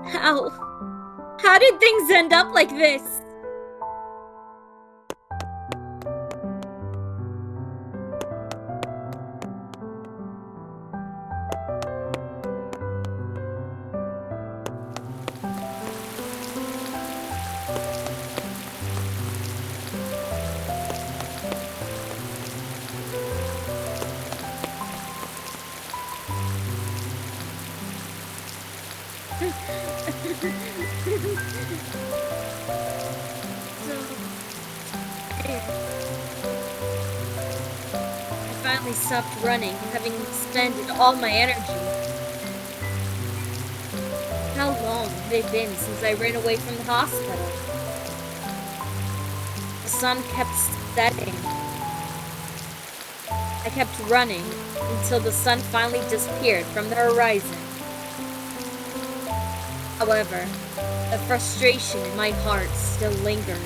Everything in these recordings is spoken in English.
How? How did things end up like this? I finally stopped running, having expended all my energy. How long had it been since I ran away from the hospital? The sun kept setting. I kept running until the sun finally disappeared from the horizon. However, the frustration in my heart still lingered.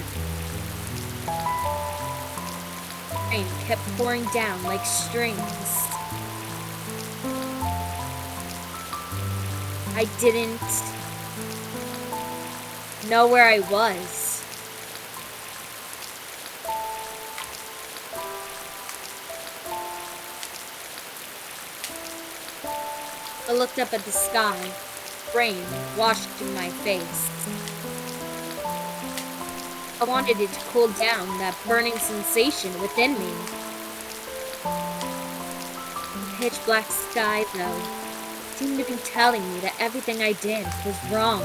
Rain kept pouring down like strings. I didn't know where I was. I looked up at the sky, rain washing my face. I wanted it to cool down that burning sensation within me. The pitch black sky, though, seemed to be telling me that everything I did was wrong.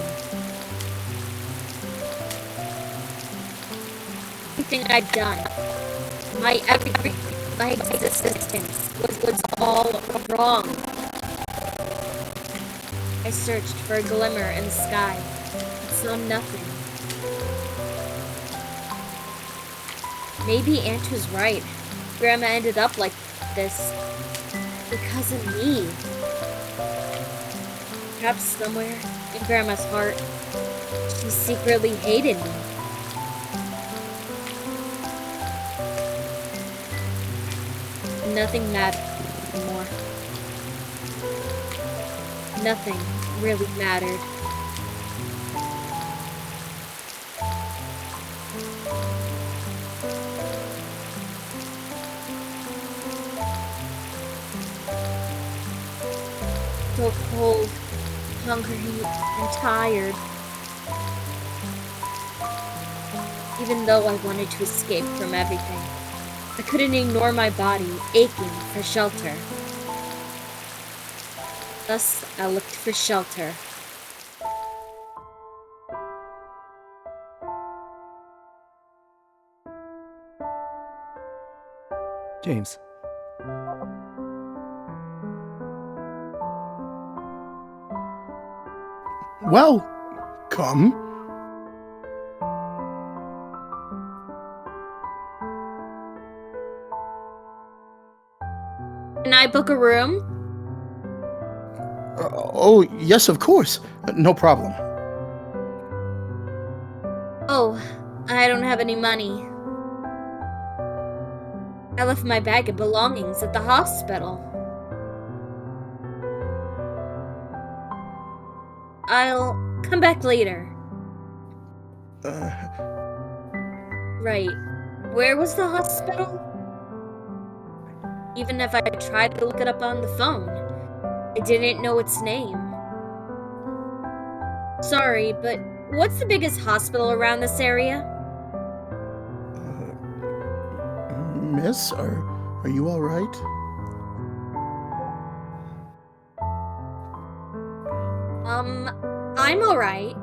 Everything I'd done, my existence was all wrong. I searched for a glimmer in the sky, but saw nothing. Maybe Aunt was right. Grandma ended up like this because of me. Perhaps somewhere in Grandma's heart, she secretly hated me. Nothing mattered anymore. Nothing really mattered. So cold, hungry, and tired. Even though I wanted to escape from everything, I couldn't ignore my body aching for shelter. Thus, I looked for shelter. James. Well, come. Can I book a room? Oh, yes, of course. No problem. Oh, I don't have any money. I left my bag of belongings at the hospital. I'll come back later. Right. Where was the hospital? Even if I tried to look it up on the phone, I didn't know its name. Sorry, but what's the biggest hospital around this area? Miss, are you all right? I'm alright.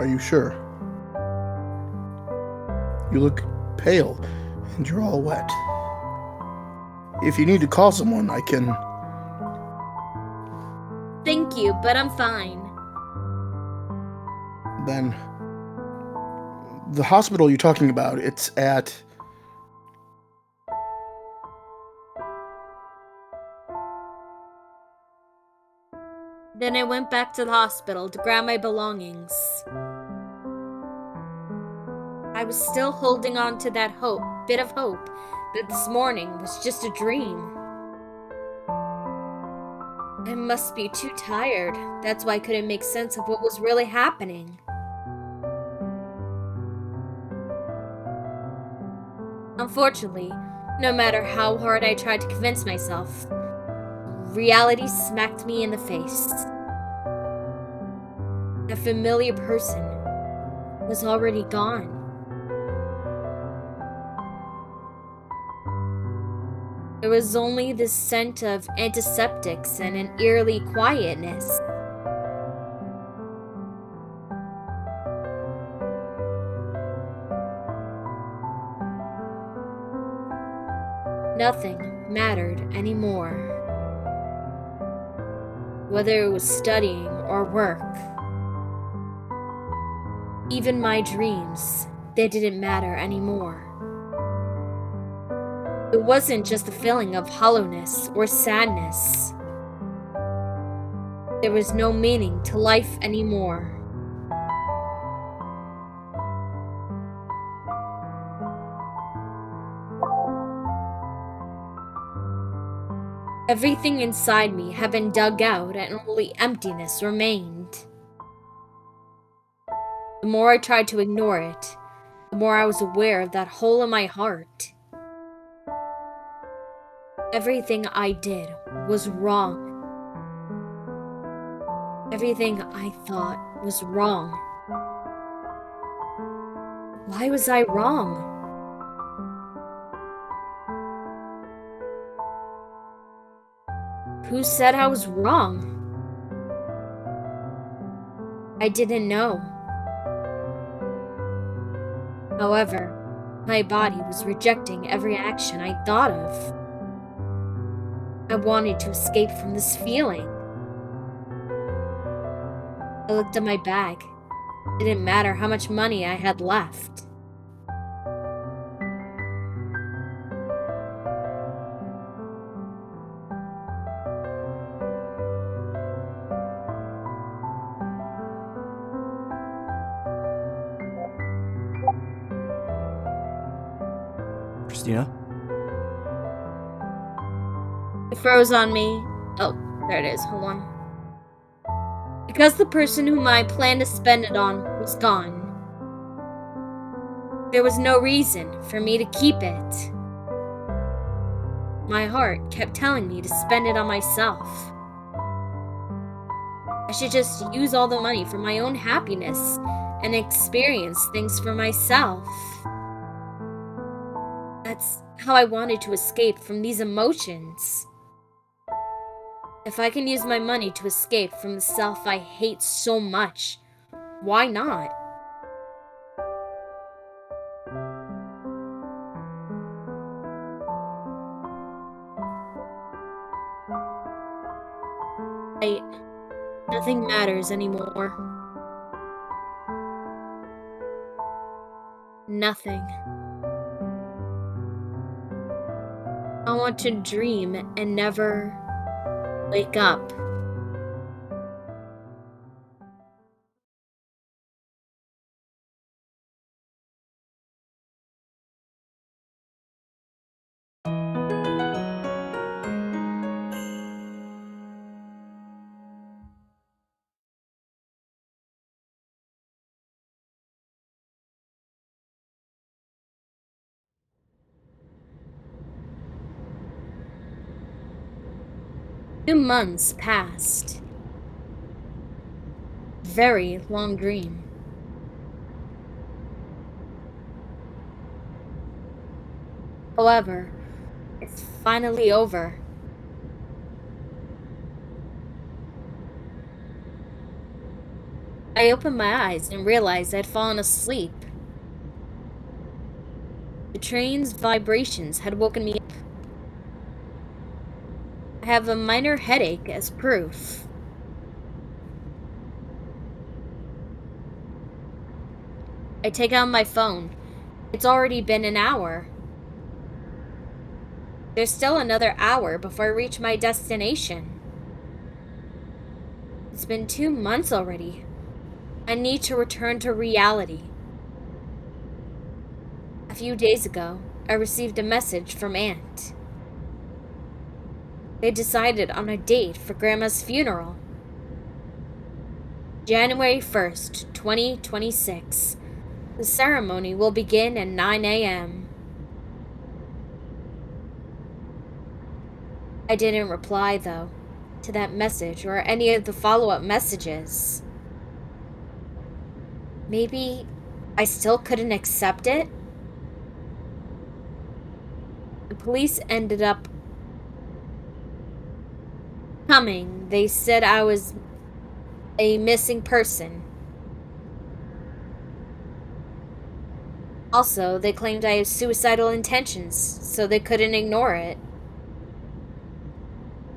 Are you sure? You look pale, and you're all wet. If you need to call someone, I can... Thank you, but I'm fine. Then... The hospital you're talking about, it's at... Then I went back to the hospital to grab my belongings. I was still holding on to that bit of hope, that this morning was just a dream. I must be too tired. That's why I couldn't make sense of what was really happening. Unfortunately, no matter how hard I tried to convince myself, reality smacked me in the face. A familiar person was already gone. There was only the scent of antiseptics and an eerie quietness. Nothing mattered anymore. Whether it was studying or work. Even my dreams, they didn't matter anymore. It wasn't just a feeling of hollowness or sadness. There was no meaning to life anymore. Everything inside me had been dug out and only emptiness remained. The more I tried to ignore it, the more I was aware of that hole in my heart. Everything I did was wrong. Everything I thought was wrong. Why was I wrong? Who said I was wrong? I didn't know. However, my body was rejecting every action I thought of. I wanted to escape from this feeling. I looked at my bag. It didn't matter how much money I had left. Cristina? It froze on me. Oh, there it is. Hold on. Because the person whom I planned to spend it on was gone, there was no reason for me to keep it. My heart kept telling me to spend it on myself. I should just use all the money for my own happiness and experience things for myself. That's how I wanted to escape from these emotions. If I can use my money to escape from the self I hate so much, why not? Nothing matters anymore. Nothing. I want to dream and never wake up. Two months passed. Very long dream. However, it's finally over. I opened my eyes and realized I'd fallen asleep. The train's vibrations had woken me up. I have a minor headache as proof. I take out my phone. It's already been an hour. There's still another hour before I reach my destination. It's been 2 months already. I need to return to reality. A few days ago, I received a message from Aunt. They decided on a date for Grandma's funeral. January 1st, 2026. The ceremony will begin at 9 a.m. I didn't reply, though, to that message or any of the follow-up messages. Maybe I still couldn't accept it? The police ended up coming. They said I was a missing person. Also, they claimed I had suicidal intentions, so they couldn't ignore it.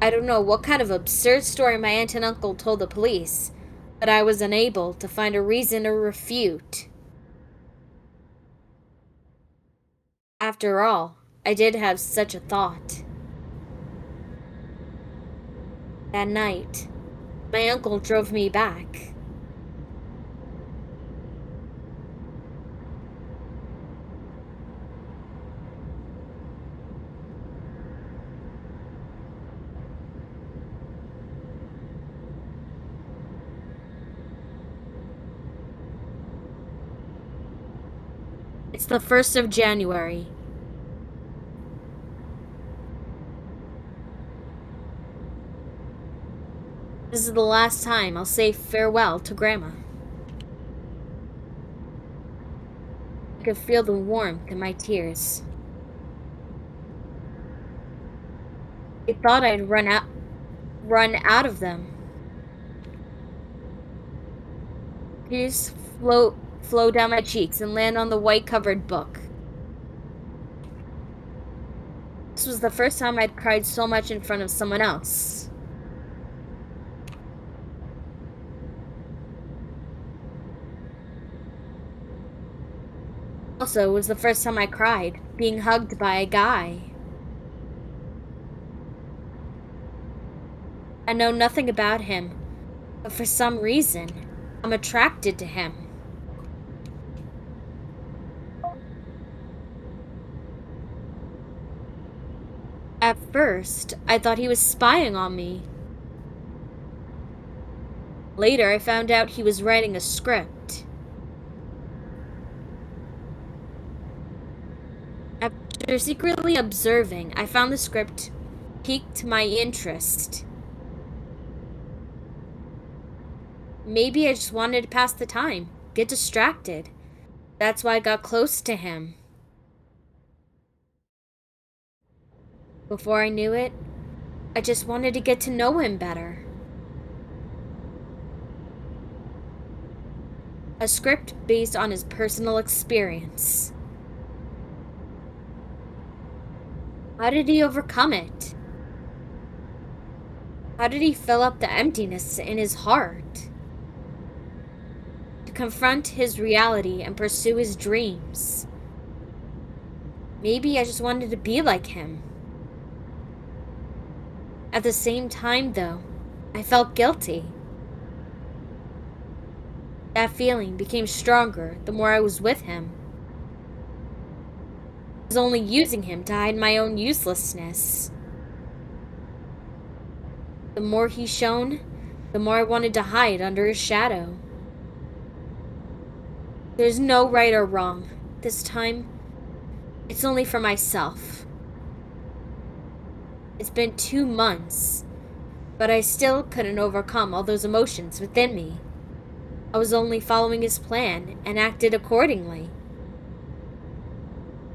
I don't know what kind of absurd story my aunt and uncle told the police, but I was unable to find a reason to refute. After all, I did have such a thought. That night, my uncle drove me back. It's the 1st of January. This is the last time I'll say farewell to Grandma. I could feel the warmth in my tears. I thought I'd run out of them. Tears flow down my cheeks and land on the white-covered book. This was the first time I'd cried so much in front of someone else. Also, it was the first time I cried, being hugged by a guy. I know nothing about him, but for some reason, I'm attracted to him. At first, I thought he was spying on me. Later, I found out he was writing a script. After secretly observing, I found the script piqued my interest. Maybe I just wanted to pass the time, get distracted. That's why I got close to him. Before I knew it, I just wanted to get to know him better. A script based on his personal experience. How did he overcome it? How did he fill up the emptiness in his heart? To confront his reality and pursue his dreams. Maybe I just wanted to be like him. At the same time, though, I felt guilty. That feeling became stronger the more I was with him. I was only using him to hide my own uselessness. The more he shone, the more I wanted to hide under his shadow. There's no right or wrong. This time, it's only for myself. It's been 2 months, but I still couldn't overcome all those emotions within me. I was only following his plan and acted accordingly.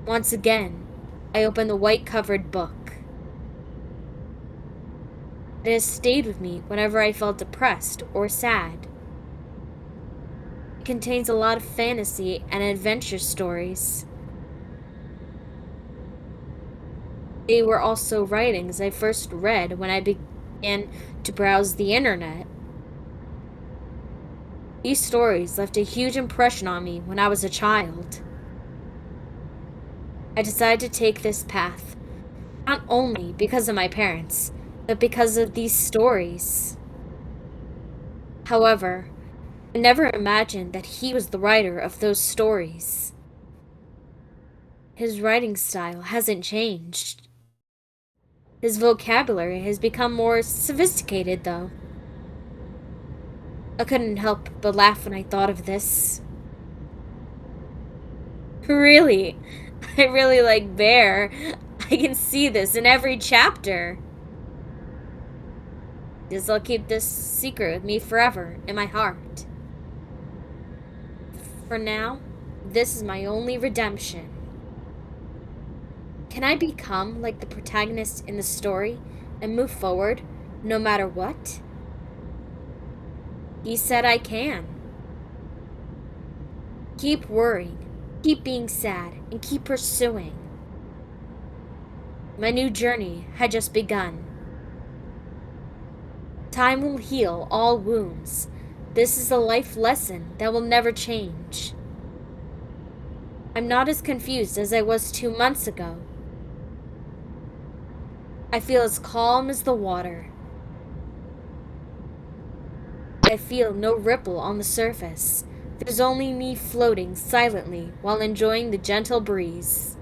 Once again, I opened the white-covered book. It has stayed with me whenever I felt depressed or sad. It contains a lot of fantasy and adventure stories. They were also writings I first read when I began to browse the internet. These stories left a huge impression on me when I was a child. I decided to take this path, not only because of my parents, but because of these stories. However, I never imagined that he was the writer of those stories. His writing style hasn't changed. His vocabulary has become more sophisticated, though. I couldn't help but laugh when I thought of this. Really? I really like Bear. I can see this in every chapter. Guess I'll keep this secret with me forever in my heart. For now, this is my only redemption. Can I become like the protagonist in the story and move forward no matter what? He said I can. Keep worrying, keep being sad, and keep pursuing. My new journey had just begun. Time will heal all wounds. This is a life lesson that will never change. I'm not as confused as I was 2 months ago. I feel as calm as the water. I feel no ripple on the surface. There's only me floating silently while enjoying the gentle breeze.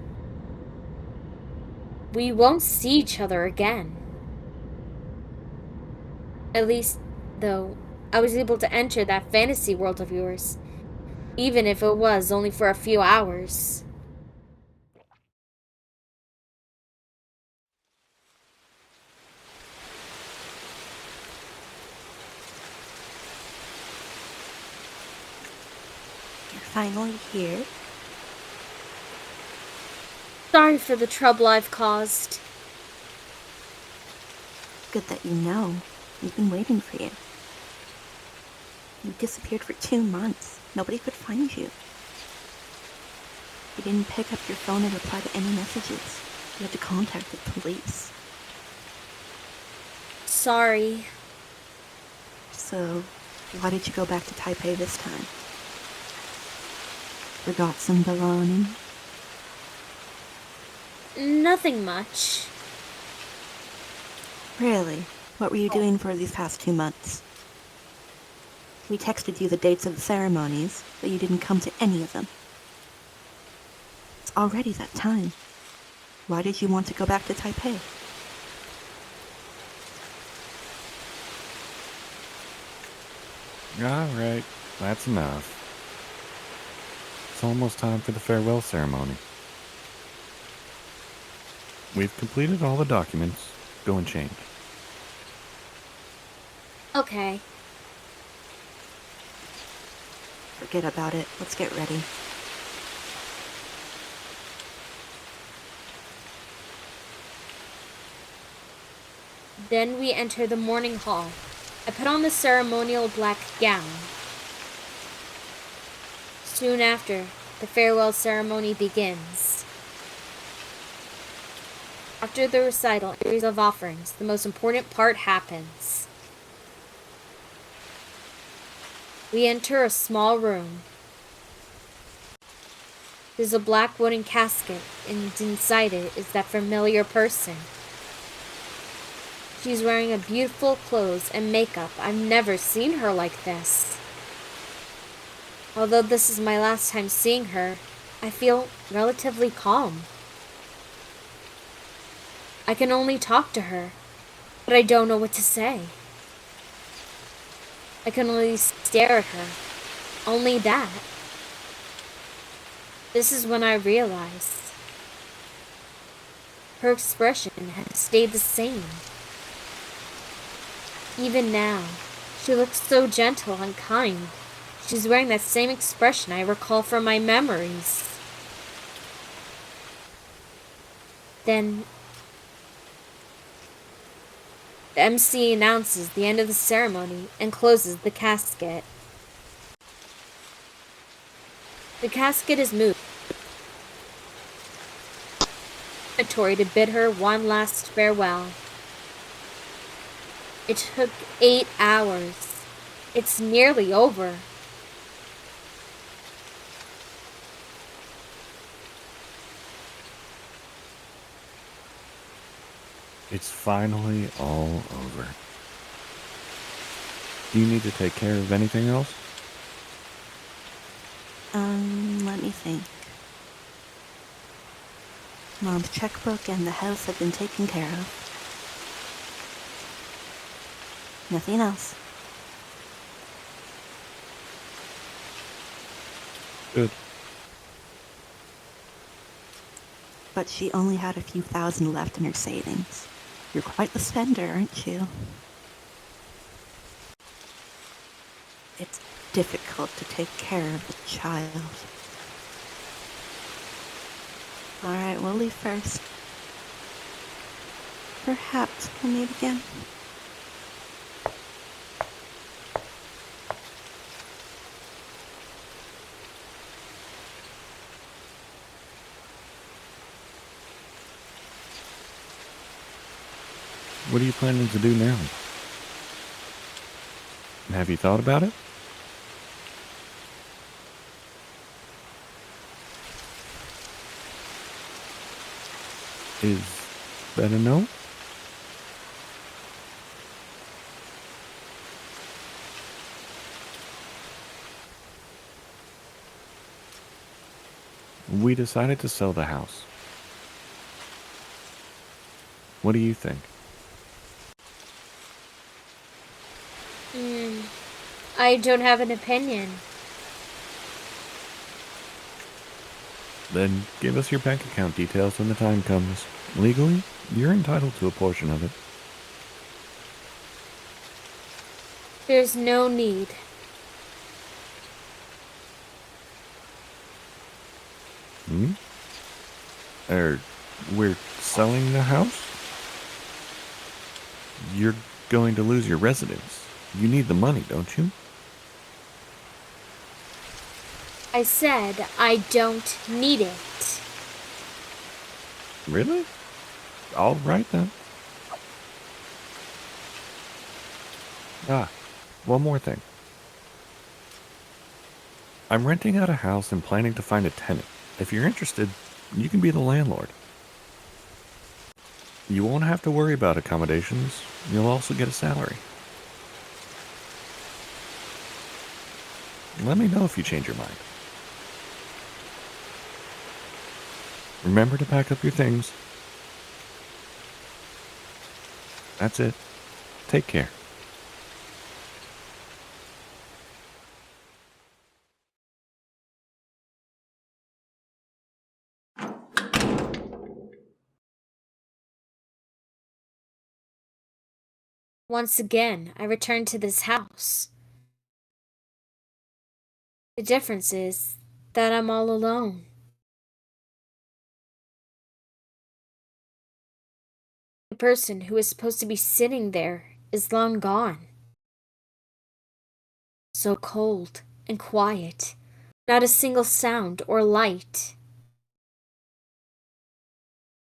We won't see each other again. At least, though, I was able to enter that fantasy world of yours, even if it was only for a few hours. You're finally here. Sorry for the trouble I've caused. Good that you know. We've been waiting for you. You disappeared for 2 months. Nobody could find you. You didn't pick up your phone and reply to any messages. You had to contact the police. Sorry. So, why did you go back to Taipei this time? Forgot some belonging? Nothing much. Really? What were you doing for these past 2 months? We texted you the dates of the ceremonies, but you didn't come to any of them. It's already that time. Why did you want to go back to Taipei? Alright, that's enough. It's almost time for the farewell ceremony. We've completed all the documents. Go and change. Okay. Forget about it. Let's get ready. Then we enter the morning hall. I put on the ceremonial black gown. Soon after, the farewell ceremony begins. After the recital and series of offerings, the most important part happens. We enter a small room. There's a black wooden casket, and inside it is that familiar person. She's wearing a beautiful clothes and makeup. I've never seen her like this. Although this is my last time seeing her, I feel relatively calm. I can only talk to her, but I don't know what to say. I can only stare at her. Only that. This is when I realized her expression had stayed the same. Even now, she looks so gentle and kind. She's wearing that same expression I recall from my memories. Then, the MC announces the end of the ceremony and closes the casket. The casket is moved. To bid her one last farewell. It took 8 hours. It's nearly over. It's finally all over. Do you need to take care of anything else? Let me think. Mom's checkbook and the house have been taken care of. Nothing else. Good. But she only had a few thousand left in her savings. You're quite the spender, aren't you? It's difficult to take care of a child. Alright, we'll leave first. Perhaps we'll meet again. What are you planning to do now? Have you thought about it? Is that a no? We decided to sell the house. What do you think? I don't have an opinion. Then give us your bank account details when the time comes. Legally, you're entitled to a portion of it. There's no need. We're selling the house? You're going to lose your residence. You need the money, don't you? I said I don't need it. Really? All right then. One more thing. I'm renting out a house and planning to find a tenant. If you're interested, you can be the landlord. You won't have to worry about accommodations. You'll also get a salary. Let me know if you change your mind. Remember to pack up your things. That's it. Take care. Once again, I return to this house. The difference is that I'm all alone. The person who is supposed to be sitting there is long gone. So cold and quiet, not a single sound or light.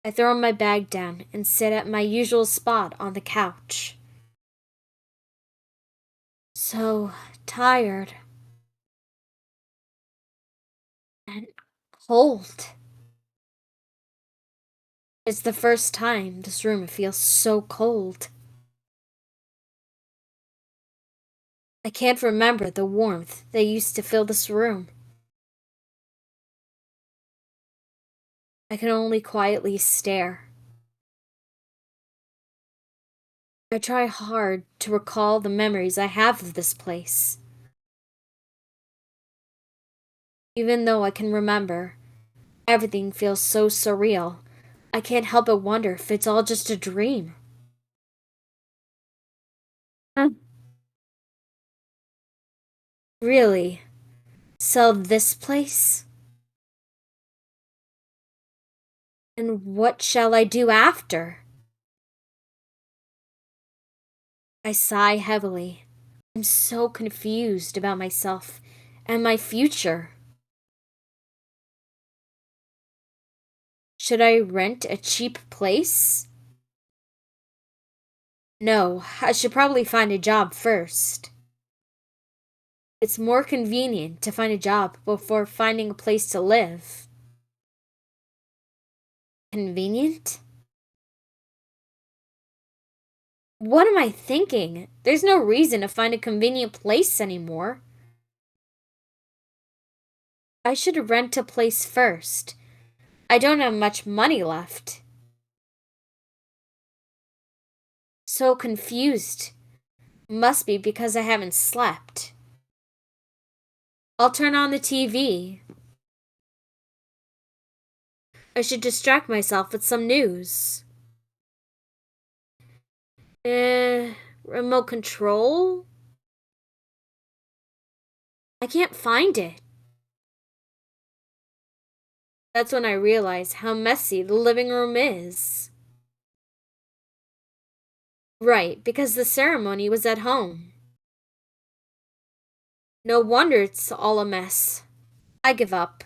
I throw my bag down and sit at my usual spot on the couch. So tired. And cold. It's the first time this room feels so cold. I can't remember the warmth that used to fill this room. I can only quietly stare. I try hard to recall the memories I have of this place. Even though I can remember, everything feels so surreal. I can't help but wonder if it's all just a dream. Really? Sell this place? And what shall I do after? I sigh heavily. I'm so confused about myself and my future. Should I rent a cheap place? No, I should probably find a job first. It's more convenient to find a job before finding a place to live. Convenient? What am I thinking? There's no reason to find a convenient place anymore. I should rent a place first. I don't have much money left. So confused. Must be because I haven't slept. I'll turn on the TV. I should distract myself with some news. Remote control? I can't find it. That's when I realize how messy the living room is. Right, because the ceremony was at home. No wonder it's all a mess. I give up.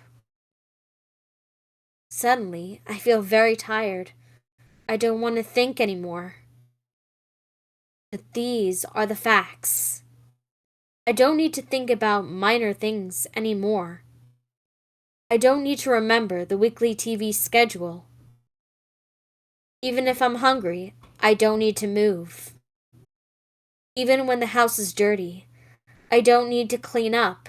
Suddenly, I feel very tired. I don't want to think anymore. But these are the facts. I don't need to think about minor things anymore. I don't need to remember the weekly TV schedule. Even if I'm hungry, I don't need to move. Even when the house is dirty, I don't need to clean up.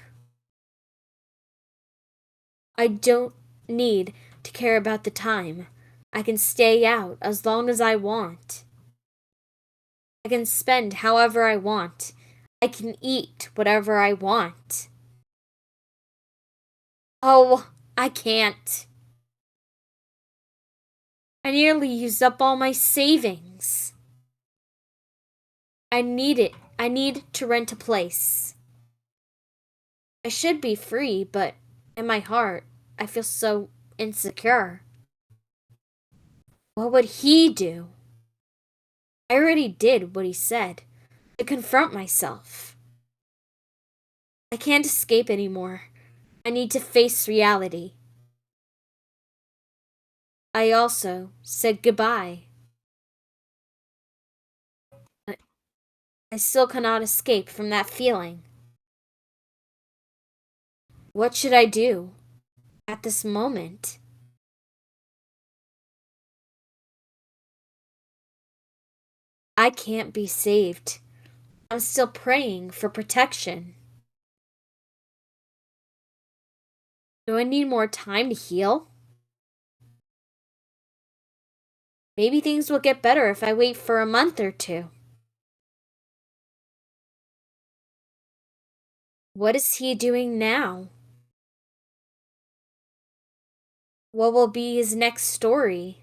I don't need to care about the time. I can stay out as long as I want. I can spend however I want. I can eat whatever I want. Oh, I can't. I nearly used up all my savings. I need to rent a place. I should be free, but in my heart, I feel so insecure. What would he do? I already did what he said, to confront myself. I can't escape anymore. I need to face reality. I also said goodbye. I still cannot escape from that feeling. What should I do at this moment? I can't be saved. I'm still praying for protection. Do I need more time to heal? Maybe things will get better if I wait for a month or two. What is he doing now? What will be his next story?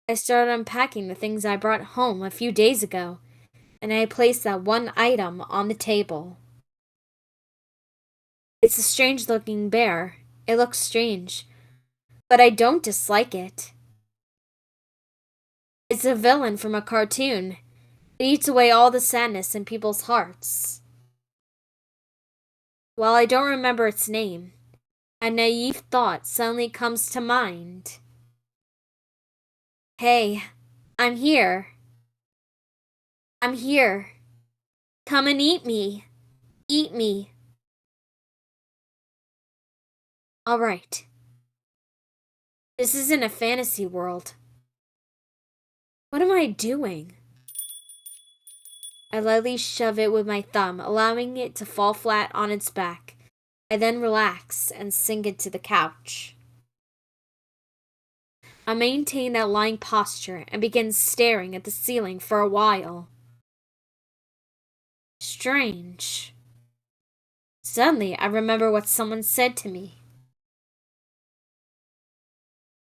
I started unpacking the things I brought home a few days ago, and I placed that one item on the table. It's a strange looking bear. It looks strange, but I don't dislike it. It's a villain from a cartoon. It eats away all the sadness in people's hearts. While I don't remember its name, a naive thought suddenly comes to mind. Hey, I'm here. I'm here. Come and eat me. Eat me. Alright. This isn't a fantasy world. What am I doing? I lightly shove it with my thumb, allowing it to fall flat on its back. I then relax and sink into the couch. I maintain that lying posture and begin staring at the ceiling for a while. Strange. Suddenly, I remember what someone said to me.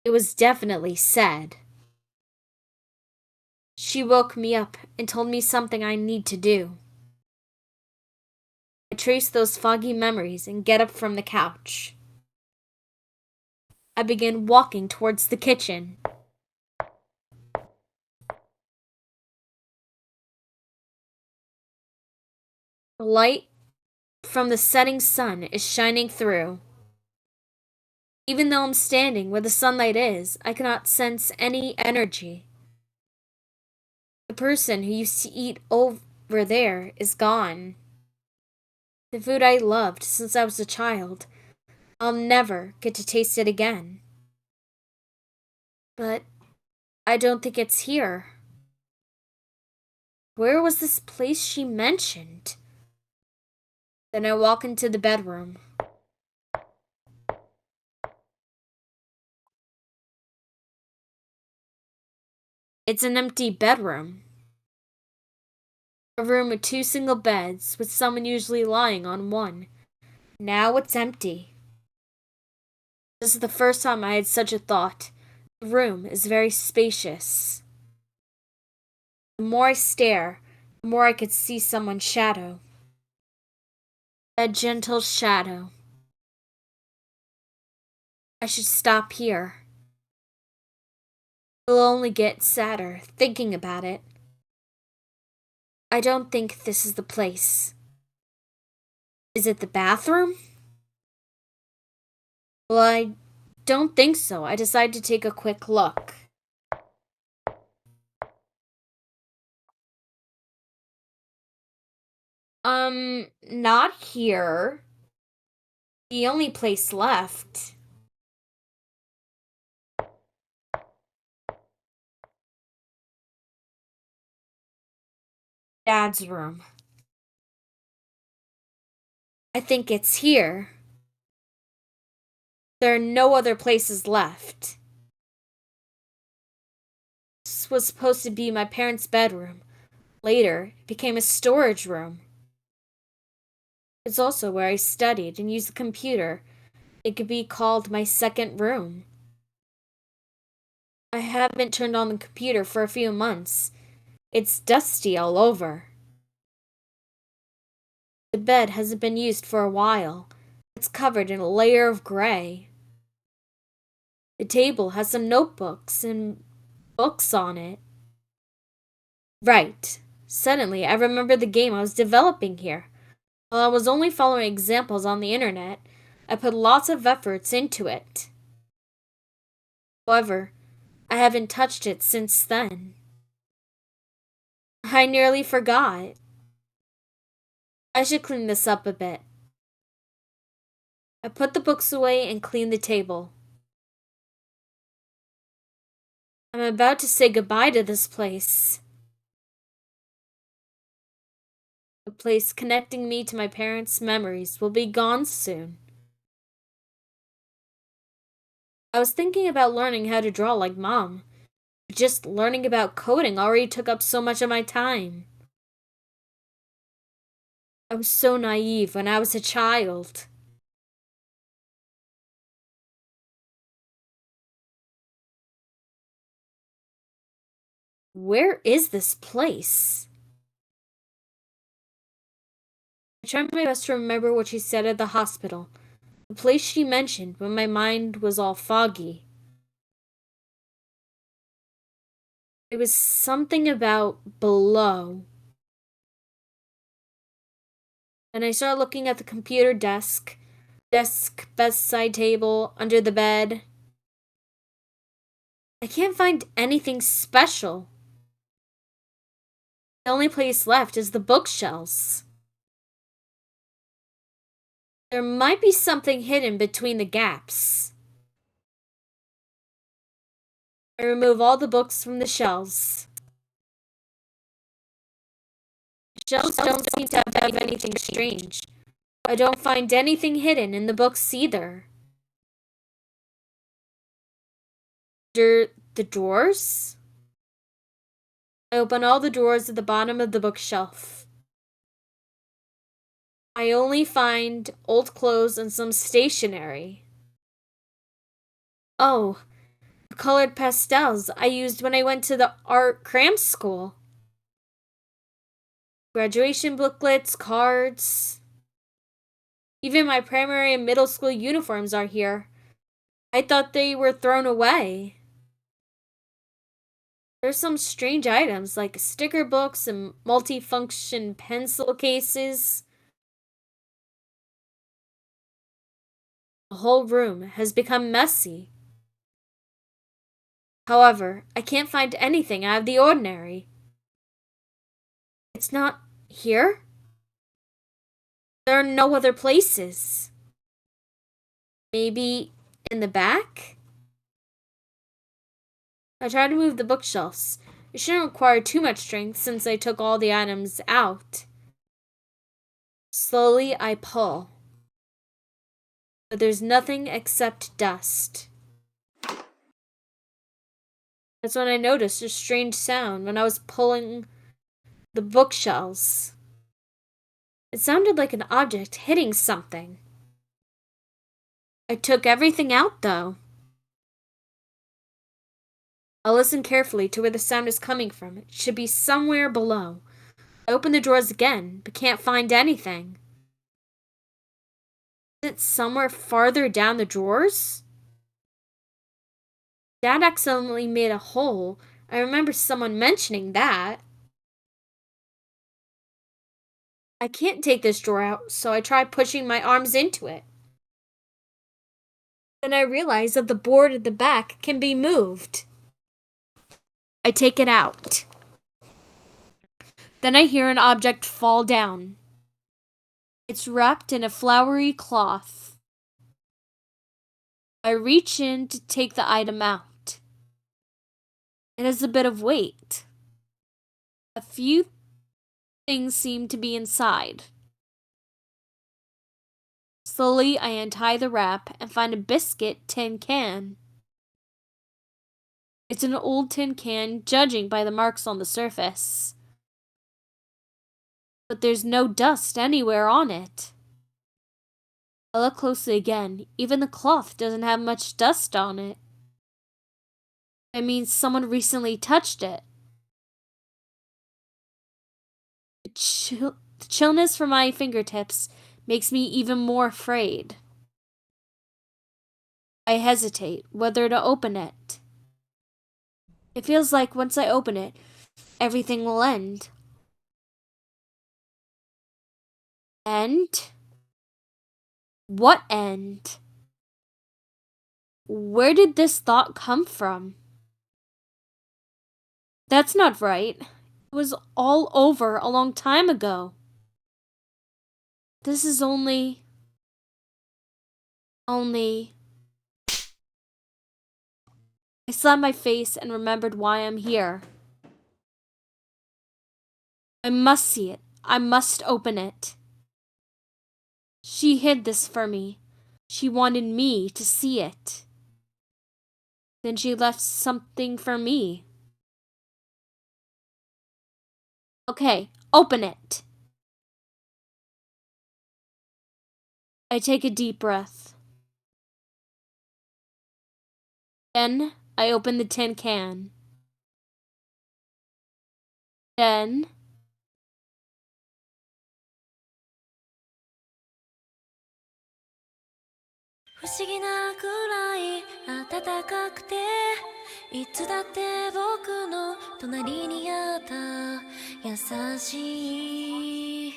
It was definitely said. She woke me up and told me something I need to do. I trace those foggy memories and get up from the couch. I begin walking towards the kitchen. The light from the setting sun is shining through. Even though I'm standing where the sunlight is, I cannot sense any energy. The person who used to eat over there is gone. The food I loved since I was a child, I'll never get to taste it again. But I don't think it's here. Where was this place she mentioned? Then I walk into the bedroom. It's an empty bedroom. A room with 2 single beds, with someone usually lying on one. Now it's empty. This is the first time I had such a thought. The room is very spacious. The more I stare, the more I could see someone's shadow. A gentle shadow. I should stop here. It'll only get sadder thinking about it. I don't think this is the place. Is it the bathroom? Well, I don't think so. I decided to take a quick look. Not here. The only place left. Dad's room. I think it's here. There are no other places left. This was supposed to be my parents' bedroom. Later, it became a storage room. It's also where I studied and used the computer. It could be called my second room. I haven't turned on the computer for a few months. It's dusty all over. The bed hasn't been used for a while. It's covered in a layer of gray. The table has some notebooks and books on it. Right. Suddenly, I remember the game I was developing here. While I was only following examples on the internet, I put lots of efforts into it. However, I haven't touched it since then. I nearly forgot. I should clean this up a bit. I put the books away and cleaned the table. I'm about to say goodbye to this place. The place connecting me to my parents' memories will be gone soon. I was thinking about learning how to draw like Mom. Just learning about coding already took up so much of my time. I was so naive when I was a child. Where is this place? I tried my best to remember what she said at the hospital. The place she mentioned, but my mind was all foggy. It was something about below. And I started looking at the computer desk, bedside table, under the bed. I can't find anything special. The only place left is the bookshelves. There might be something hidden between the gaps. I remove all the books from the shelves. The shelves don't seem to have anything strange. I don't find anything hidden in the books either. The drawers? I open all the drawers at the bottom of the bookshelf. I only find old clothes and some stationery. Oh, the colored pastels I used when I went to the art cram school. Graduation booklets, cards. Even my primary and middle school uniforms are here. I thought they were thrown away. There's some strange items like sticker books and multifunction pencil cases. The whole room has become messy. However, I can't find anything out of the ordinary. It's not here? There are no other places. Maybe in the back? I tried to move the bookshelves. It shouldn't require too much strength since I took all the items out. Slowly I pull. But there's nothing except dust. That's when I noticed a strange sound when I was pulling the bookshelves. It sounded like an object hitting something. I took everything out, though. I'll listen carefully to where the sound is coming from. It should be somewhere below. I open the drawers again, but can't find anything. Is it somewhere farther down the drawers? Dad accidentally made a hole. I remember someone mentioning that. I can't take this drawer out, so I try pushing my arms into it. Then I realize that the board at the back can be moved. I take it out. Then I hear an object fall down. It's wrapped in a flowery cloth. I reach in to take the item out. It has a bit of weight. A few things seem to be inside. Slowly, I untie the wrap and find a biscuit tin can. It's an old tin can, judging by the marks on the surface. But there's no dust anywhere on it. I look closely again. Even the cloth doesn't have much dust on it. It means someone recently touched it. The chillness from my fingertips makes me even more afraid. I hesitate whether to open it. It feels like once I open it, everything will end. End? What end? Where did this thought come from? That's not right. It was all over a long time ago. This is only... I slapped my face and remembered why I'm here. I must see it. I must open it. She hid this for me. She wanted me to see it. Then she left something for me. Okay, open it. I take a deep breath. Then I open the tin can. Then不思議なくらい暖かくていつだって僕の隣にあった優しい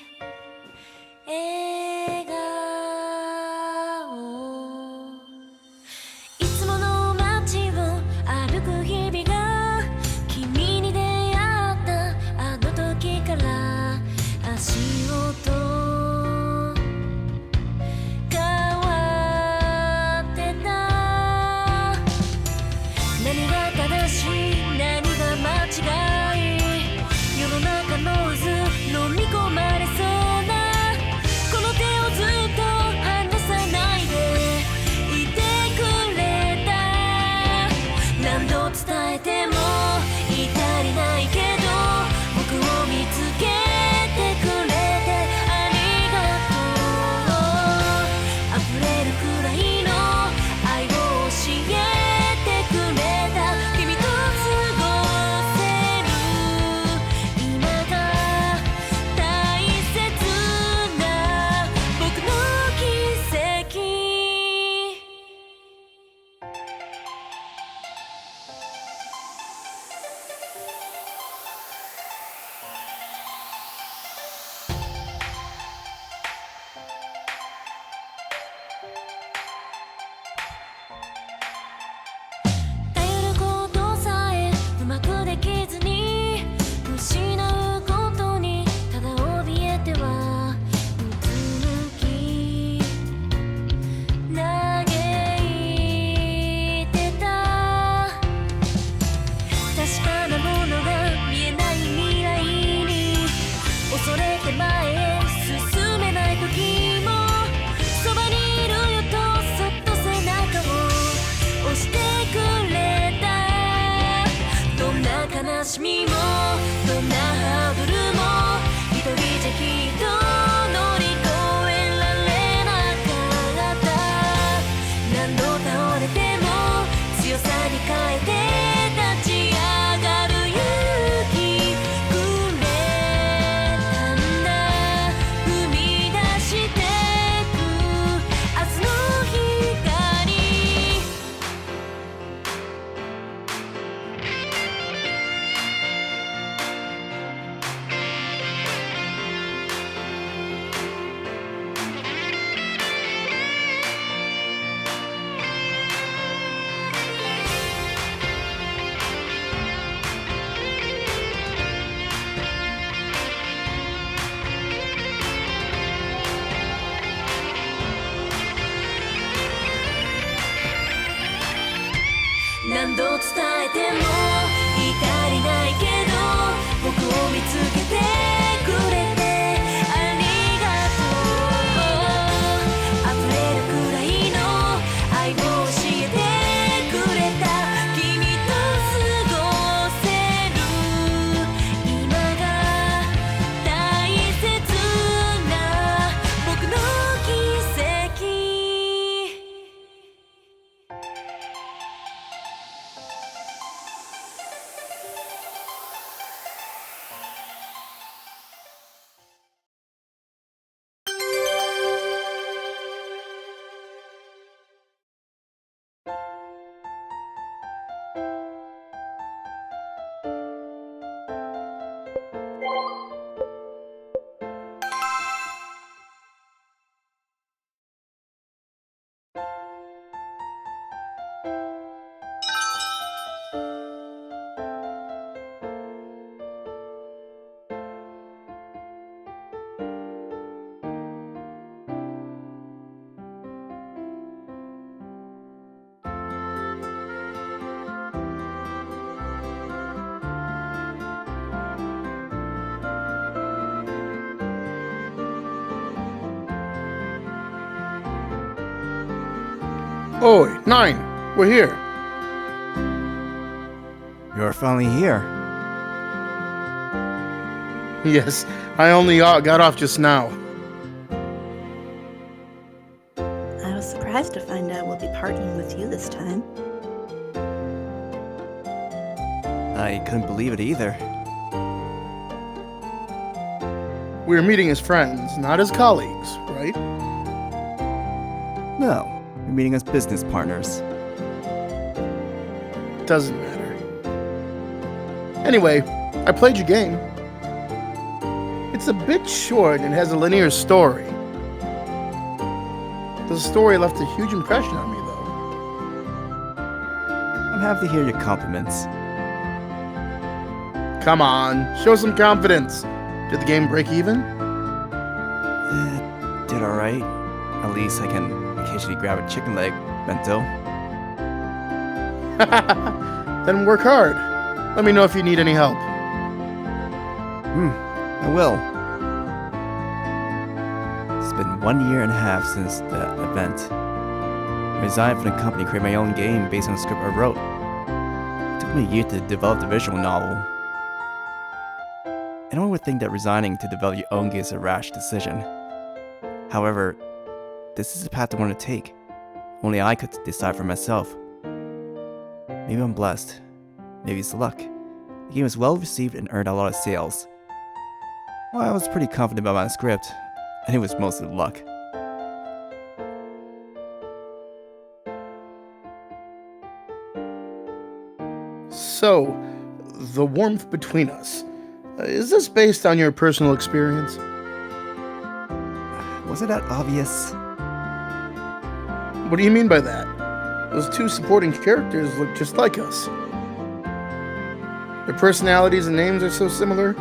笑顔いつもの街を歩く日々が君に出会ったあの時から足音何が正しい何が間違い世の中の渦飲み込ましみもどんなハードルも一人じゃきっと乗り越えられなかった何度倒れても強さに変えて立ち上がる勇気くれたんだ踏み出してく明日の光何度伝えても至りないけど僕を見つけてくれてありがとう溢れるくらいの愛を教えてくれた君と過ごせる今が大切な僕の奇跡Oi, 9, we're here. You're finally here. Yes, I only got off just now. I was surprised to find out we'll be partnering with you this time. I couldn't believe it either. We're meeting as friends, not as colleagues, right? No, we're meeting as business partners. Doesn't matter. Anyway, I played your game. It's a bit short and has a linear story. The story left a huge impression on me, though. I'm happy to hear your compliments. Come on, show some confidence. Did the game break even? It did alright. At least I can occasionally grab a chicken leg, bento. Then work hard. Let me know if you need any help. I will. It's been 1 year and a half since the event. I resigned from the company to create my own game based on the script I wrote. It took me a year to develop the visual novel. Anyone would think that resigning to develop your own game is a rash decision. However, this is the path I want to take. Only I could decide for myself. Maybe I'm blessed. Maybe it's luck. The game was well received and earned a lot of sales. Well, I was pretty confident about my script, and it was mostly luck. So, the warmth between us. Is this based on your personal experience? Was it that obvious? What do you mean by that? Those two supporting characters look just like us. Their personalities and names are so similar,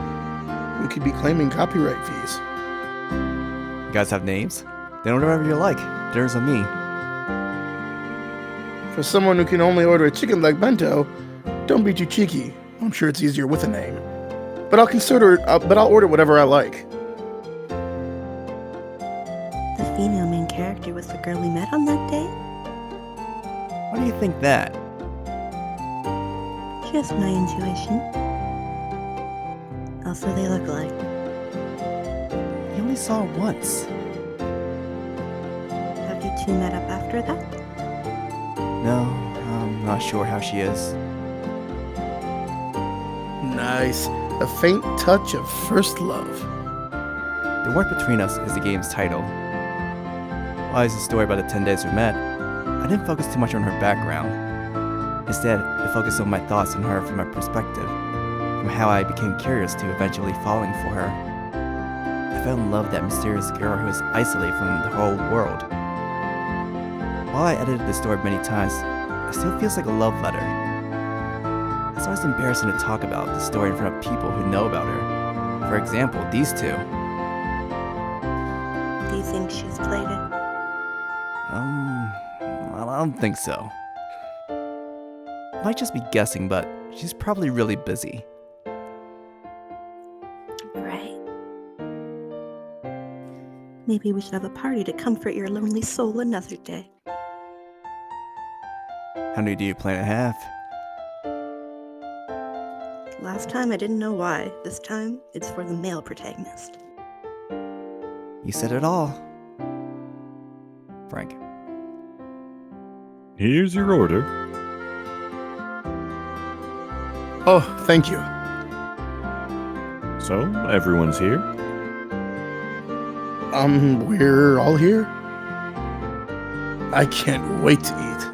we could be claiming copyright fees. You guys have names? Then whatever you like. There's on me. For someone who can only order a chicken leg bento, don't be too cheeky. I'm sure it's easier with a name. But I'll order whatever I like. The female main character was the girl we met on that day? Why do you think that? Just my intuition. else do they look like? You only saw her once. Have you two met up after that? No, I'm not sure how she is. Nice. A faint touch of first love. The Warmth Between Us is the game's title. While it's a story about the 10 days we met, I didn't focus too much on her background. Instead, I focused on my thoughts on her from my perspective, from how I became curious to eventually falling for her. I fell in love with that mysterious girl who was isolated from the whole world. While I edited the story many times, it still feels like a love letter. It's always embarrassing to talk about the story in front of people who know about her. For example, these two. Do you think she's played it? I don't think so. Might just be guessing, but she's probably really busy. Right. Maybe we should have a party to comfort your lonely soul another day. How many do you plan to have? Last time I didn't know why. This time, it's for the male protagonist. You said it all. Frank. Here's your order. Oh, thank you. So, everyone's here? We're all here. I can't wait to eat.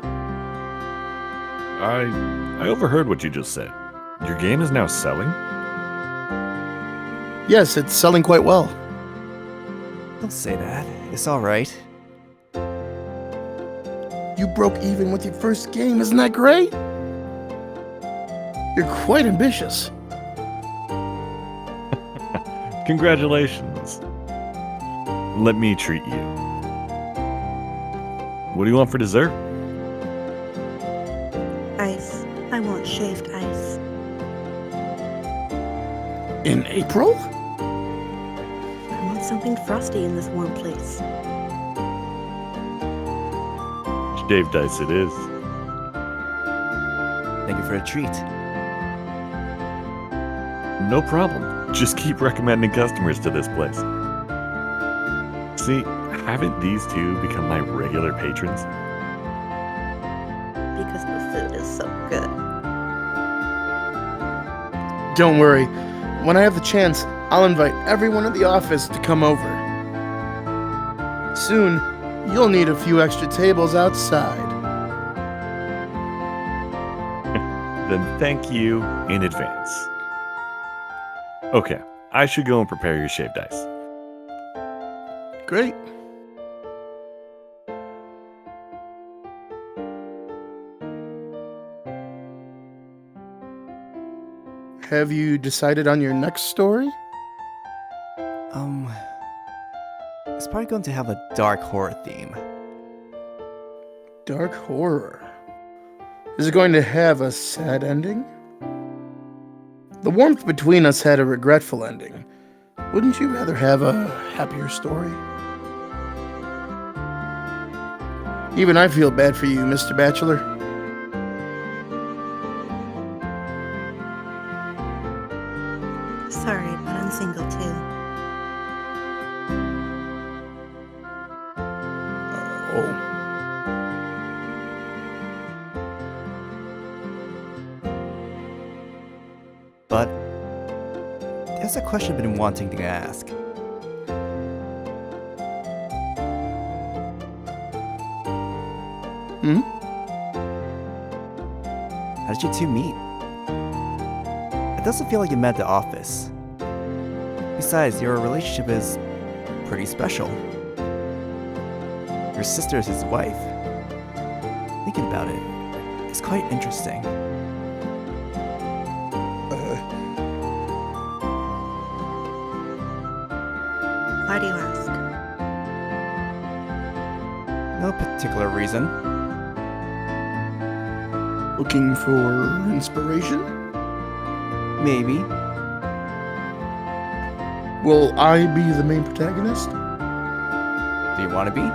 I overheard what you just said. Your game is now selling? Yes, it's selling quite well. Don't say that. It's alright. You broke even with your first game, isn't that great? You're quite ambitious. Congratulations. Let me treat you. What do you want for dessert? Ice. I want shaved ice. In April? I want something frosty in this warm place. Shaved ice it is. Thank you for the treat. No problem. Just keep recommending customers to this place. See, haven't these two become my regular patrons? Because the food is so good. Don't worry. When I have the chance, I'll invite everyone at the office to come over. Soon, you'll need a few extra tables outside. Then thank you in advance. Okay, I should go and prepare your shaved ice. Great. Have you decided on your next story? It's probably going to have a dark horror theme. Dark horror. Is it going to have a sad ending? The Warmth Between Us had a regretful ending. Wouldn't you rather have a happier story? Even I feel bad for you, Mr. Bachelor. Sorry, but I'm single too. Oh. But there's a question I've been wanting to ask. Hmm? How did you two meet? It doesn't feel like you met at the office. Besides, your relationship is pretty special. Your sister is his wife. Thinking about it, it's quite interesting. Why do you ask? No particular reason. Looking for inspiration? Maybe. Will I be the main protagonist? Do you want to be?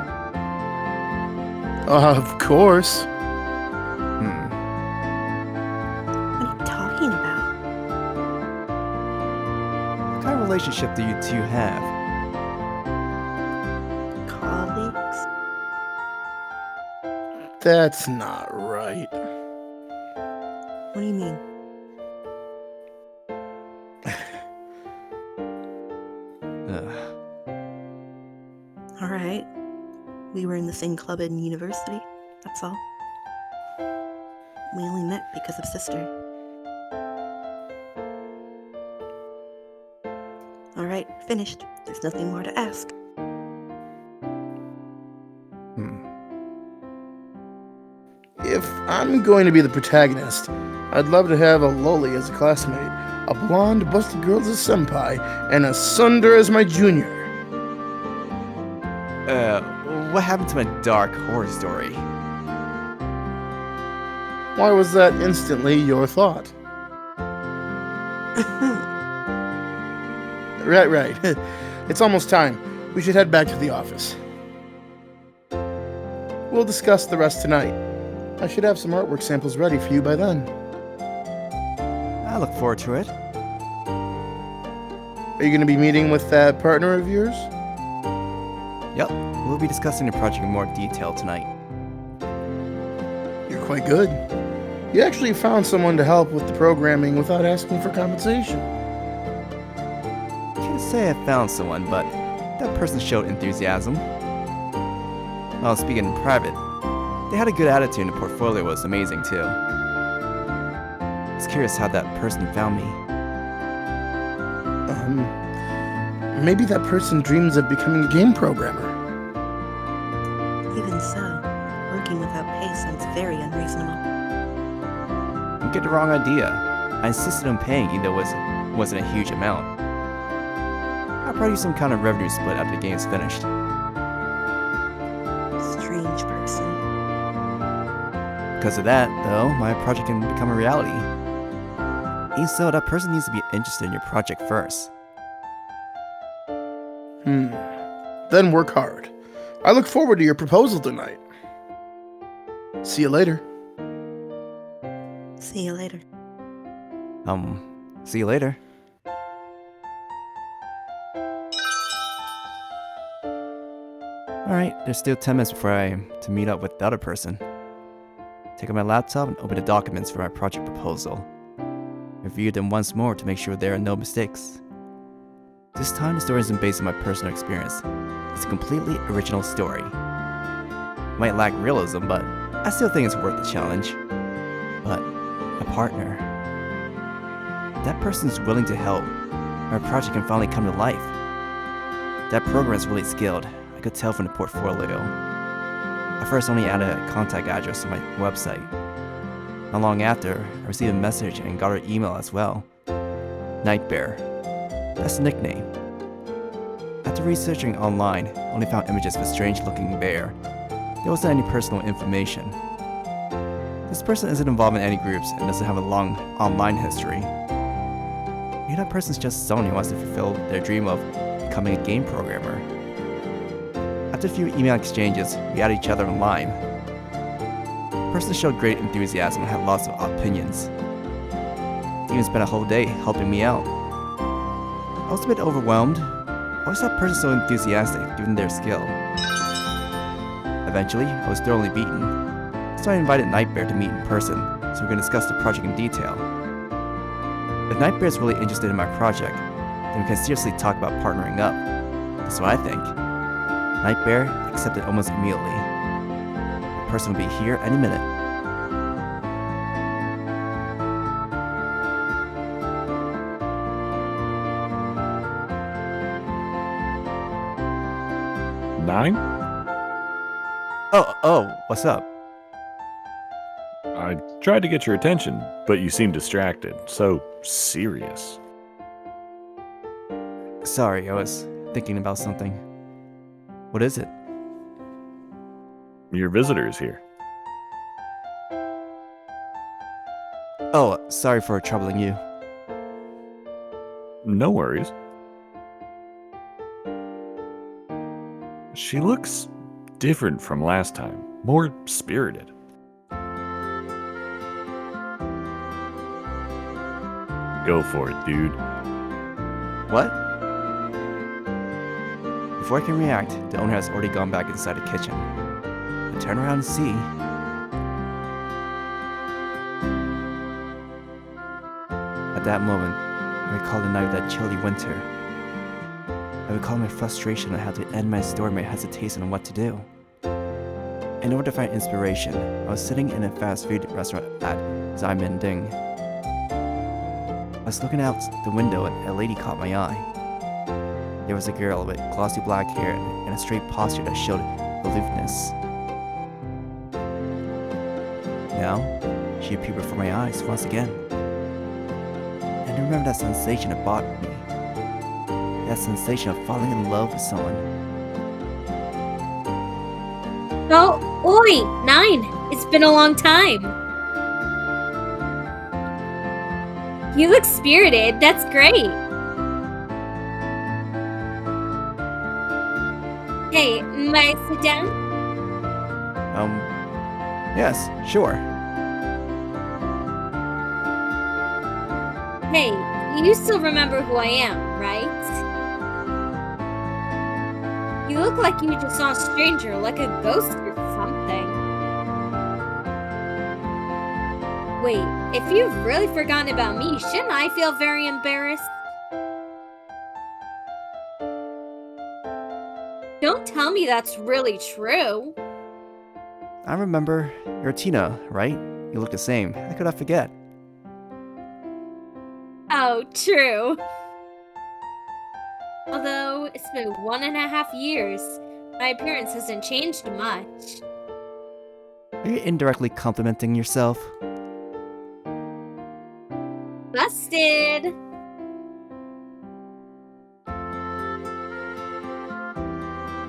Of course. What are you talking about? relationship do you two have? Colleagues? That's not right. What do you mean? Ugh. Alright. We were in the same club in university, that's all. We only met because of sister. Alright, finished. There's nothing more to ask. If I'm going to be the protagonist, I'd love to have a loli as a classmate, a blonde, busted girl as a senpai, and a sunder as my junior. What happened to my dark horror story? Why was that instantly your thought? Right. It's almost time. We should head back to the office. We'll discuss the rest tonight. I should have some artwork samples ready for you by then. I look forward to it. Are you going to be meeting with that partner of yours? Yep, we'll be discussing the project in more detail tonight. You're quite good. You actually found someone to help with the programming without asking for compensation. Can't say I found someone, but that person showed enthusiasm. While speaking in private, they had a good attitude and the portfolio was amazing too. I was curious how that person found me. Maybe that person dreams of becoming a game programmer. Even so, working without pay sounds very unreasonable. You get the wrong idea. I insisted on paying even though it wasn't a huge amount. I'll probably do some kind of revenue split after the game's finished. Strange person. Because of that, though, my project can become a reality. Even so, that person needs to be interested in your project first. Then work hard. I look forward to your proposal tonight. See you later. See you later. See you later. Alright, there's still 10 minutes before I am to meet up with the other person. Take out my laptop and open the documents for my project proposal. Review them once more to make sure there are no mistakes. This time the story isn't based on my personal experience. It's a completely original story. It might lack realism, but I still think it's worth the challenge. But my partner, that person is willing to help. My project can finally come to life. That program is really skilled. I could tell from the portfolio. I first only added a contact address to my website. Not long after, I received a message and got her email as well. Nightbear. That's the nickname. After researching online, I only found images of a strange-looking bear. There wasn't any personal information. This person isn't involved in any groups and doesn't have a long online history. Maybe that person's just someone who wants to fulfill their dream of becoming a game programmer. After a few email exchanges, we added each other online. The person showed great enthusiasm and had lots of opinions. They even spent a whole day helping me out. I was a bit overwhelmed. Why was that person so enthusiastic given their skill? Eventually, I was thoroughly beaten. So I invited Nightbear to meet in person, so we can discuss the project in detail. If Nightbear is really interested in my project, then we can seriously talk about partnering up. That's what I think. Nightbear accepted almost immediately. The person will be here any minute. Nine? Oh, what's up? I tried to get your attention, but you seemed distracted. So serious. Sorry, I was thinking about something. What is it? Your visitor is here. Oh, sorry for troubling you. No worries. She looks different from last time. More spirited. Go for it, dude. What? Before I can react, the owner has already gone back inside the kitchen. I turn around and see. At that moment, I recall the night of that chilly winter. I recall my frustration on how to end my story, my hesitation on what to do. In order to find inspiration, I was sitting in a fast food restaurant at Ding. I was looking out the window and a lady caught my eye. There was a girl with glossy black hair and a straight posture that showed aloofness. Now, she appeared before my eyes once again. And I remember that sensation that bothered me. That sensation of falling in love with someone. Oh, oi, 9! It's been a long time. You look spirited. That's great. Hey, may I sit down? Yes, sure. Hey, you still remember who I am, right? You look like you just saw a stranger, like a ghost or something. Wait, if you've really forgotten about me, shouldn't I feel very embarrassed? Don't tell me that's really true. I remember. You're Tina, right? You look the same. How could I forget? Oh, true. Although it's been 1.5 years, my appearance hasn't changed much. Are you indirectly complimenting yourself? Busted!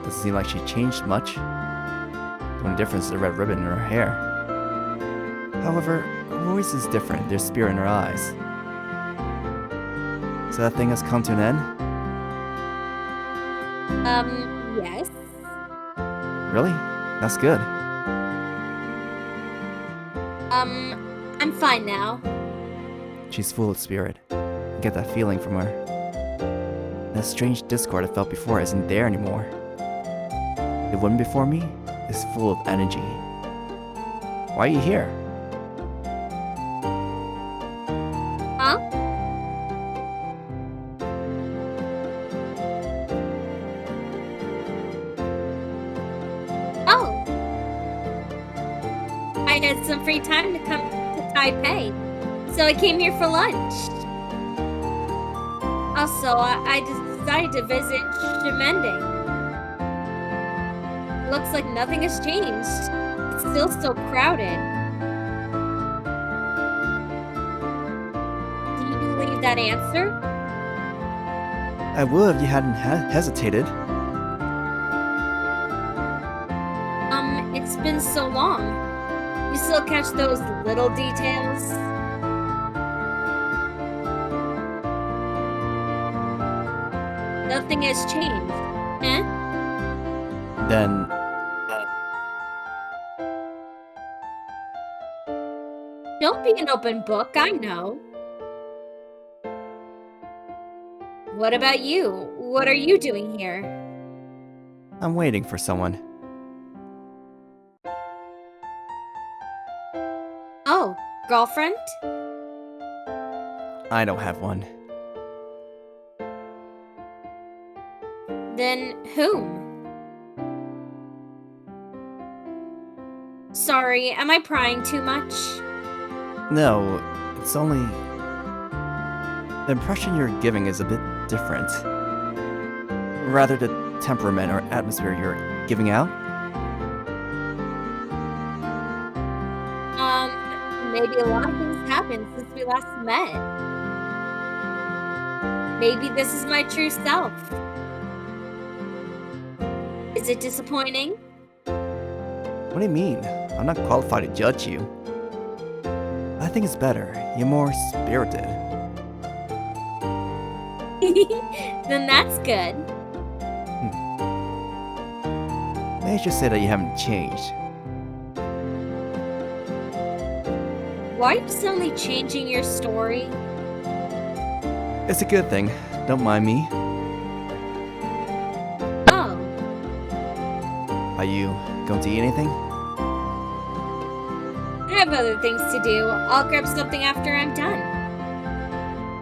Doesn't seem like she changed much. The only difference is the red ribbon in her hair. However, her voice is different. There's spirit in her eyes. So that thing has come to an end? Yes. Really? That's good. I'm fine now. She's full of spirit. I get that feeling from her. That strange discord I felt before isn't there anymore. The woman before me is full of energy. Why are you here? Huh? Oh. I had some free time to come to Taipei, so I came here for lunch. Also, I decided to visit Shimending. Looks like nothing has changed. It's still so crowded. Do you believe that answer? I would if you hadn't hesitated. It's been so long. You still catch those little details? Nothing has changed, eh? Then, Don't be an open book, I know. What about you? What are you doing here? I'm waiting for someone. Oh, girlfriend? I don't have one. Then whom? Sorry, am I prying too much? No, it's only... The impression you're giving is a bit different. Rather the temperament or atmosphere you're giving out. Maybe a lot of things happened since we last met. Maybe this is my true self. Is it disappointing? What do you mean? I'm not qualified to judge you. I think it's better. You're more spirited. Then that's good. May I just say that you haven't changed. Why are you suddenly changing your story? It's a good thing. Don't mind me. Oh. Are you going to eat anything? I have other things to do. I'll grab something after I'm done.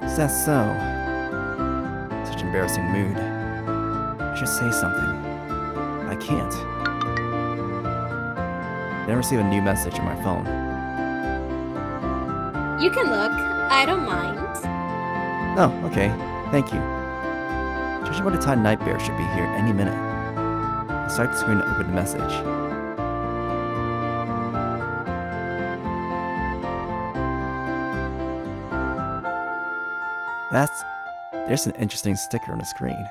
Is that so? Such embarrassing mood. I should say something. I can't. Then I receive a new message on my phone. You can look. I don't mind. Oh, okay. Thank you. Judging by the time Nightbear should be here any minute. I start the screen to open the message. There's an interesting sticker on the screen.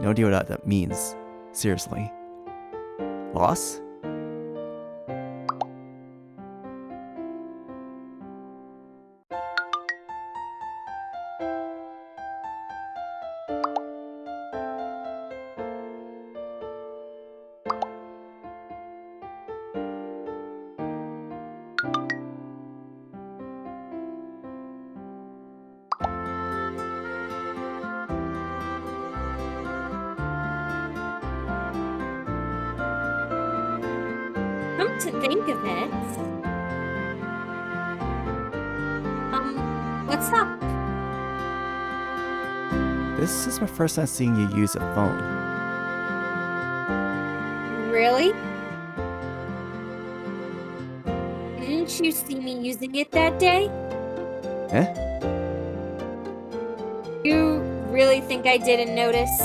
No idea what that means. Seriously. Loss? Come to think of it. What's up? This is my first time seeing you use a phone. Really? Didn't you see me using it that day? Eh? You really think I didn't notice?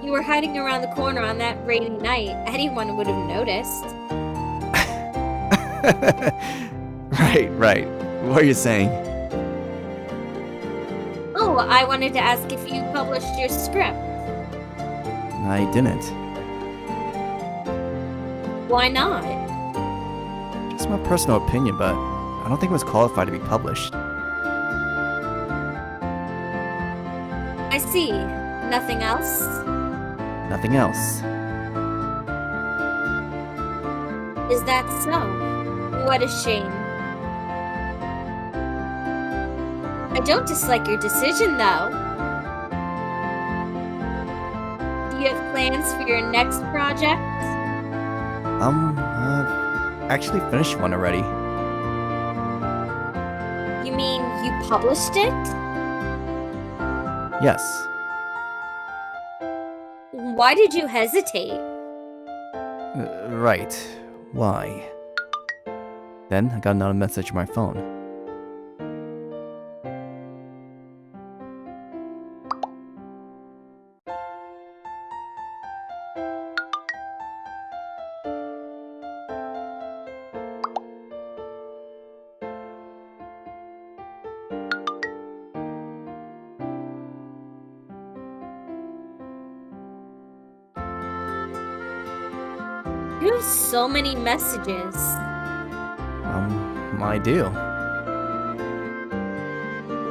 You were hiding around the corner on that rainy night. Anyone would have noticed. Right. What are you saying? Oh, I wanted to ask if you published your script. I didn't. Why not? Just my personal opinion, but I don't think it was qualified to be published. I see. Nothing else? Nothing else. Is that so? What a shame. I don't dislike your decision, though. Do you have plans for your next project? I've actually finished one already. You mean you published it? Yes. Why did you hesitate? Right. Why? Then I got another message on my phone. You have so many messages. I do.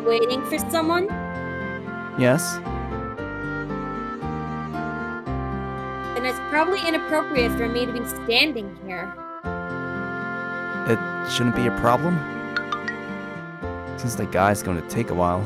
Waiting for someone? Yes. Then it's probably inappropriate for me to be standing here. It shouldn't be a problem. Since the guy's going to take a while.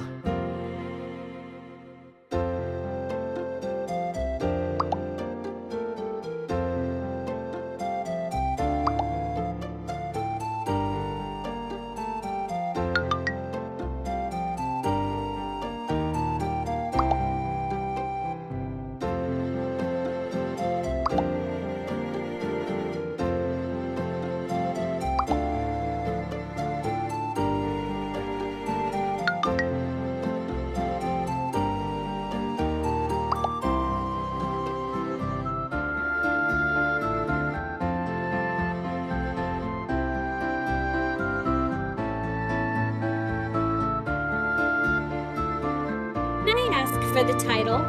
Can I ask for the title?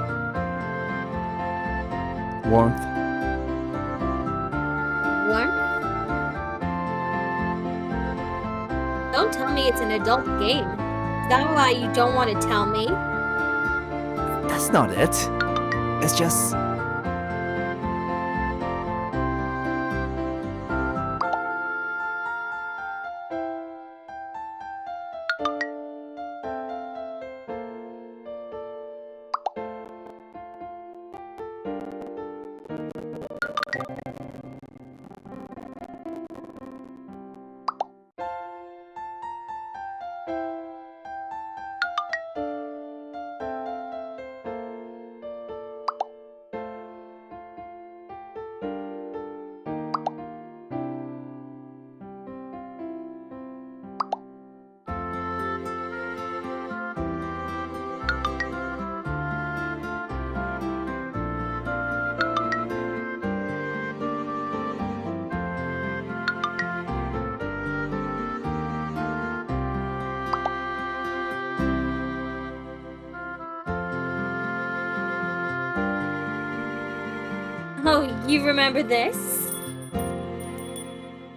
Warmth. Warmth? Don't tell me it's an adult game. Is that why you don't want to tell me? That's not it. It's just... You remember this?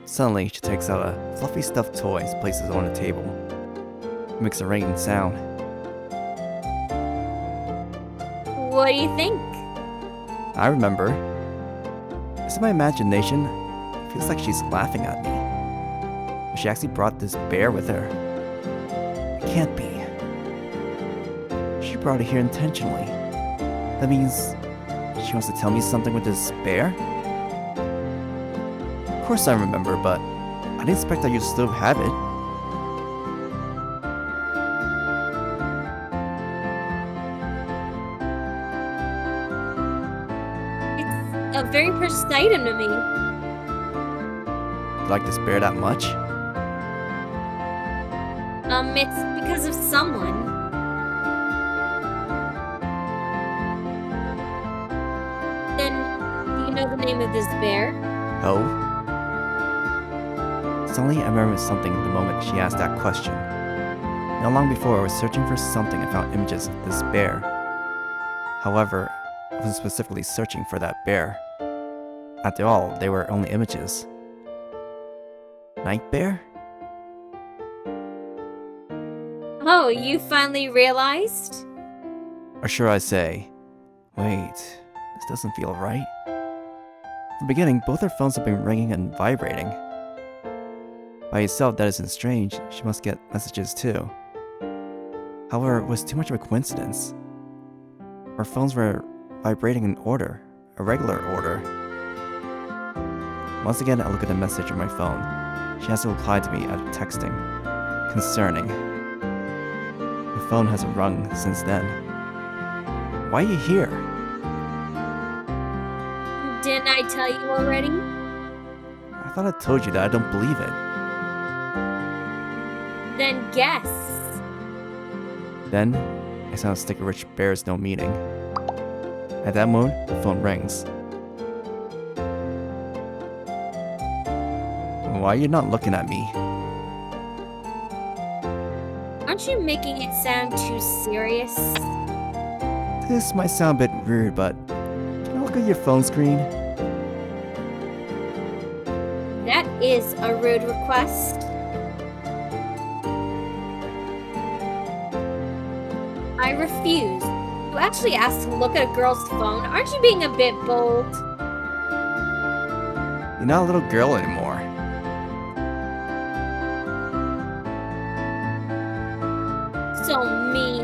Suddenly, she takes out a fluffy stuffed toy and places it on the table. It makes a ringing sound. What do you think? I remember. Is it my imagination? It feels like she's laughing at me. But she actually brought this bear with her. It can't be. She brought it here intentionally. That means she wants to tell me something with this bear? Of course I remember, but I didn't expect that you'd still have it. It's a very precious item to me. You like this bear that much? It's because of someone. Then, do you know the name of this bear? Oh? Suddenly I remembered something the moment she asked that question. Not long before, I was searching for something and found images of this bear. However, I wasn't specifically searching for that bear. After all, they were only images. Night bear? Oh, you finally realized? Or should I say, wait, this doesn't feel right. From the beginning, both her phones have been ringing and vibrating. By itself, that isn't strange. She must get messages too. However, it was too much of a coincidence. Our phones were vibrating in order, a regular order. Once again, I look at the message on my phone. She has to reply to me out of texting. Concerning. My phone hasn't rung since then. Why are you here? Didn't I tell you already? I thought I told you that I don't believe it. Then guess. Then, I saw a sticker which bears no meaning. At that moment, the phone rings. Why are you not looking at me? Aren't you making it sound too serious? This might sound a bit weird, but can I look at your phone screen? That is a rude request. I refuse. You actually asked to look at a girl's phone. Aren't you being a bit bold? You're not a little girl anymore. So mean.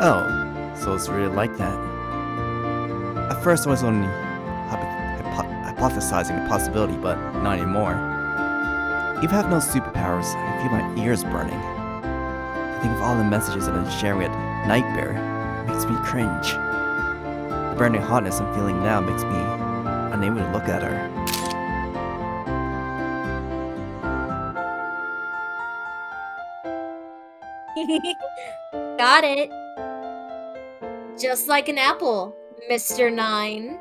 Oh, so it's really like that. At first I was only hypothesizing the possibility, but not anymore. If I have no superpowers, I feel my ears burning. I think of all the messages I've been sharing with Nightbear. It makes me cringe. The burning hotness I'm feeling now makes me unable to look at her. Got it. Just like an apple, Mr. 9.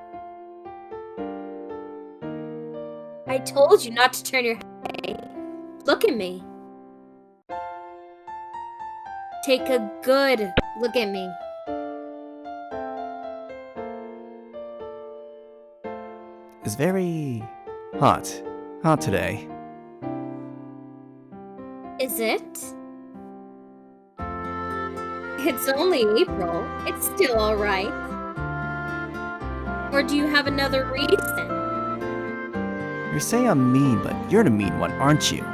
I told you not to turn your head. Look at me. Take a good look at me. It's very hot today. Is it? It's only April. It's still alright. Or do you have another reason? You're saying I'm mean, but you're the mean one, aren't you?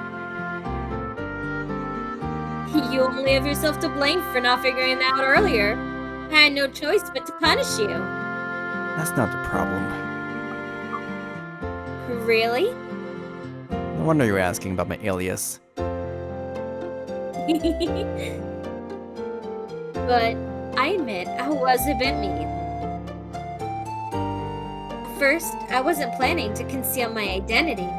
You only have yourself to blame for not figuring that out earlier. I had no choice but to punish you. That's not the problem. Really? No wonder you're asking about my alias. But I admit I was a bit mean. First, I wasn't planning to conceal my identity.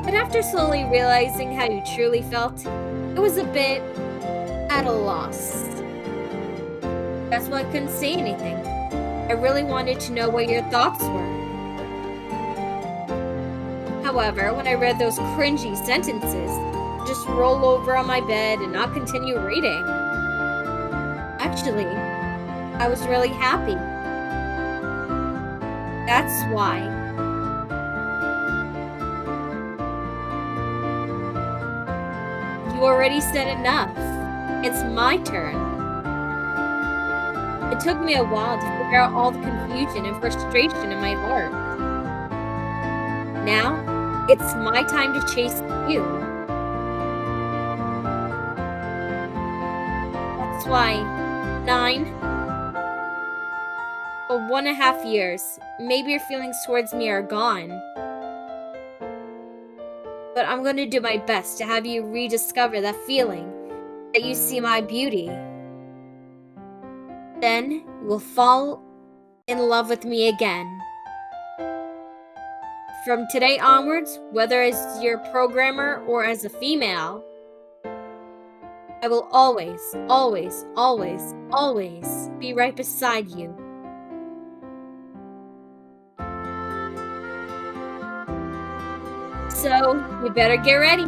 But after slowly realizing how you truly felt, it was a bit at a loss. That's why I couldn't say anything. I really wanted to know what your thoughts were. However, when I read those cringy sentences, I just roll over on my bed and not continue reading. Actually, I was really happy. That's why. You already said enough. It's my turn. It took me a while to figure out all the confusion and frustration in my heart. Now, it's my time to chase you. That's why 9 or 1.5 years, maybe your feelings towards me are gone. But I'm going to do my best to have you rediscover that feeling that you see my beauty. Then you will fall in love with me again. From today onwards, whether as your programmer or as a female, I will always, always, always, always be right beside you. So, you better get ready.